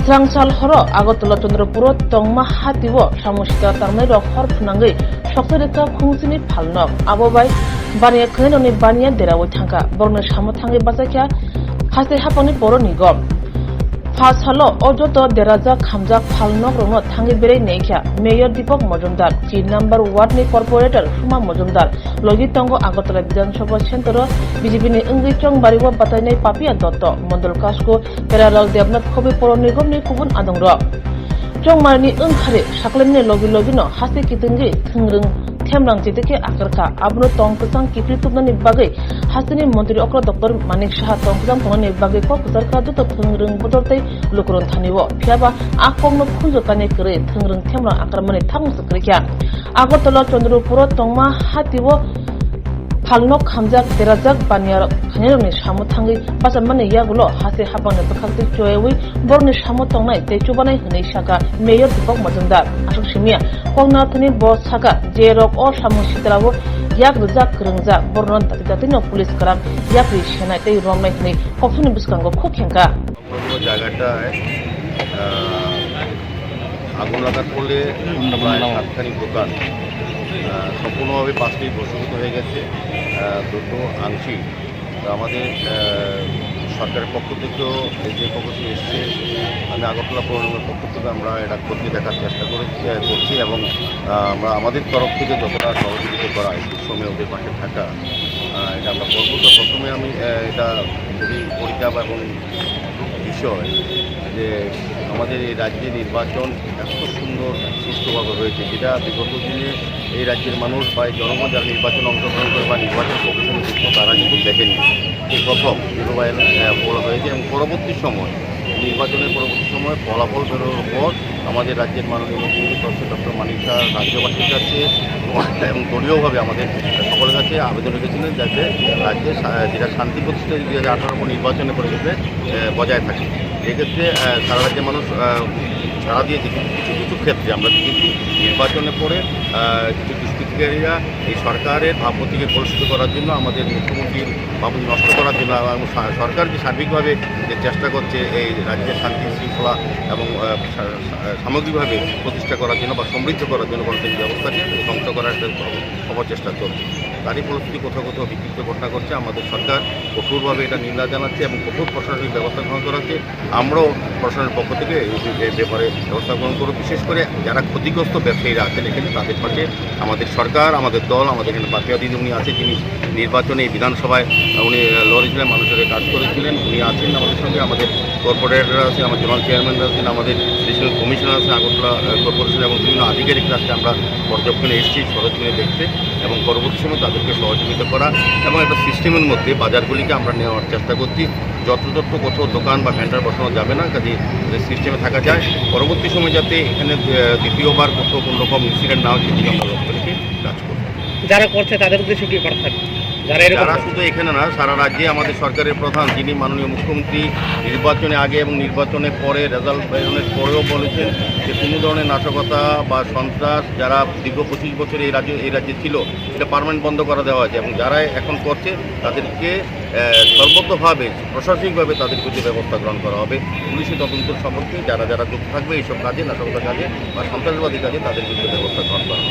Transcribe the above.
Srangsal horo Agotala Chandrapuro tongma hatiwo samusita tarnai rok hor phunangai soktoreka khungsini phalnok abobai baniya khainoni baniya derawo thangka borno samo thangai basakya hase hapani boro nigom Fas halo ojoto deraja khamjak phalnok rongno thangai berei neikya Mayor Deepak Majumdar 3 number ward ni corporator Suma Majumdar logi tongo Agotala Vidhan Sabha Center BJP ni Enggi Chongbariwa batainai Papia Dotto Mondol Kasko Peralal Devnath Khobi Poro Nigom ni kubun adongro Chongmarni Engkhare saklemni logi no hase kitingi thingrung Temrang Jiteke Akarka, Abno Tongkasang Kipri Tubnani Bagai, Hasani Montri Okra Dr. Manik Shah Tongkasang Pongani Bagai Kokusarka Duto Tungrung Botorte, Lukuron Taniwo, Piaba, Akong no Kunzo Tane Kere, Tungrung Temra Akramani Tamus Krikia, Agotala Chandrupuro Tongma Hatiwo, Palnok Hamjak, Derajak, Banyar, Kanyami Shamutangi, Pasamani Yagulo, Hase Habana Bakati Joewi, Bornish Hamutongai, Techubanai Hunishaka, Mayor Deepak Majumdar, Ashokshimia, Kongnatani Boss Saka, Jerok or Shamushitravo, Yak Rizak Krungza, Bornon Tatino Police Karam, Yapi Shanate Romney, Hofuni Buskango Kukinka. আগুন লাগার ফলে প্রায় 7খানি দোকান সম্পূর্ণভাবে 5টি ভস্মীভূত হয়ে গেছে, দুটো আংশিক। আমাদের সরকারের পক্ষ থেকেও যে পক্ষ থেকে এসছে, আমি আগরতলা পৌর নিগমের পক্ষ থেকে আমরা এটা করতে দেখার চেষ্টা করছি এবং আমরা আমাদের তরফ থেকে যতটা সহযোগিতা করা হয় সময় ওদের পাশে থাকা এটা আমরা করবো। তো প্রথমে আমি এটা খুবই পরিতাপ এবং বিষয় যে আমাদের এই রাজ্যে নির্বাচন এত সুন্দর সুষ্ঠুভাবে হয়েছে, যেটা বিগত দিনে এই রাজ্যের মানুষ বা জনগণ যারা নির্বাচনে অংশগ্রহণ করে বা নির্বাচন কমিশনে যুক্ত তারা কিন্তু দেখেনি। এই প্রথম নির্বাচন বলা হয়েছে এবং নির্বাচনের পরবর্তী সময় ফলাফল বেরোনোর পর আমাদের রাজ্যের মাননীয় মুখ্যমন্ত্রী প্রফেসর ডক্টর মানিক শাহ রাজ্যবাসীর কাছে এবং দলীয়ভাবে আমাদের সকলের কাছে আবেদন রেখেছিলেন যাতে রাজ্যে যেটা শান্তি প্রতিষ্ঠা 2018 নির্বাচনের পরিবেশে বজায় থাকে। এক্ষেত্রে সারা রাজ্যের মানুষ সারা দিয়েছে, কিন্তু কিছু ক্ষেত্রে আমরা দেখেছি নির্বাচনের পরে কিছু দুষ্কৃতিকারীরা এই সরকারের ভাবমূর্তিকে কলুষিত করার জন্য, আমাদের মুখ্যমন্ত্রীর ভাবমূর্তি নষ্ট করার জন্য এবং সরকার যে সার্বিকভাবে যে চেষ্টা করছে এই রাজ্যের শান্তি শৃঙ্খলা এবং সামগ্রিকভাবে প্রতিষ্ঠা করার জন্য বা সমৃদ্ধ করার জন্য গণতান্ত্রিক ব্যবস্থাকে ধ্বংস করার অপচেষ্টা চলছে। তারই ফলশ্রুতি কোথাও কোথাও বিক্ষিপ্ত ঘটনা করছে। আমাদের সরকার কঠোরভাবে এটা নিন্দা জানাচ্ছে এবং কঠোর প্রশাসনিক ব্যবস্থা গ্রহণ করাচ্ছে। আমরাও প্রশাসনের পক্ষ থেকে এই ব্যাপারে ব্যবস্থা গ্রহণ করব। বিশেষ করে যারা ক্ষতিগ্রস্ত ব্যবসায়ীরা আছেন এখানে তাদের পাশে আমাদের সরকার, আমাদের দল, আমাদের এখানে পাপিয়া দিদিমণি আছে, যিনি নির্বাচনে বিধানসভায় উনি লড়েছিলেন, মানুষের কাজ করেছিলেন, উনি আছেন আমাদের সঙ্গে। আমাদের কর্পোরেটররা আছে, আমাদের জোনাল চেয়ারম্যানরা আছেন, আমাদের এডিশনাল কমিশনার আছেন আগরতলা কর্পোরেশন এবং বিভিন্ন আধিকারিকরা আজকে আমরা পর্যবেক্ষণে এসেছি সরজমিনে দেখতে এবং পরবর্তী সময় তাদেরকে সহযোগিতা করা এবং একটা সিস্টেমের মধ্যে বাজারগুলিকে আমরা নেওয়ার চেষ্টা করছি। যত্রতত্র কোথাও দোকান বা ভ্যান্ডার বসানো যাবে না, কাজে সিস্টেমে থাকা যায়। পরবর্তী সময় যাতে এখানে দ্বিতীয়বার কোথাও কোনো রকম ইনসিডেন্ট না হয় সেদিকে আমরা লক্ষ্য রেখে কাজ করব। যারা করছে তাদের উদ্দেশ্যে কি বার্তা থাকবে? যারা শুধু এখানে না, সারা রাজ্যে আমাদের সরকারের প্রধান যিনি মাননীয় মুখ্যমন্ত্রী নির্বাচনে আগে এবং নির্বাচনের পরে রেজাল্ট বেরোনোর পরেও বলেছেন যে কোনো ধরনের নাশকতা বা সন্ত্রাস যারা দীর্ঘ 25 বছর এই রাজ্যে ছিল এটা পার্মানেন্ট বন্ধ করে দেওয়া হয়েছে এবং যারা এখন করছে তাদেরকে সর্বতভাবে প্রশাসনিকভাবে তাদের প্রতি ব্যবস্থা গ্রহণ করা হবে। পুলিশি তদন্ত সম্পর্কে যারা যুক্ত থাকবে এইসব কাজে, নাশকতা কাজে বা সন্ত্রাসবাদী কাজে তাদের বিরুদ্ধে ব্যবস্থা গ্রহণ করা হবে।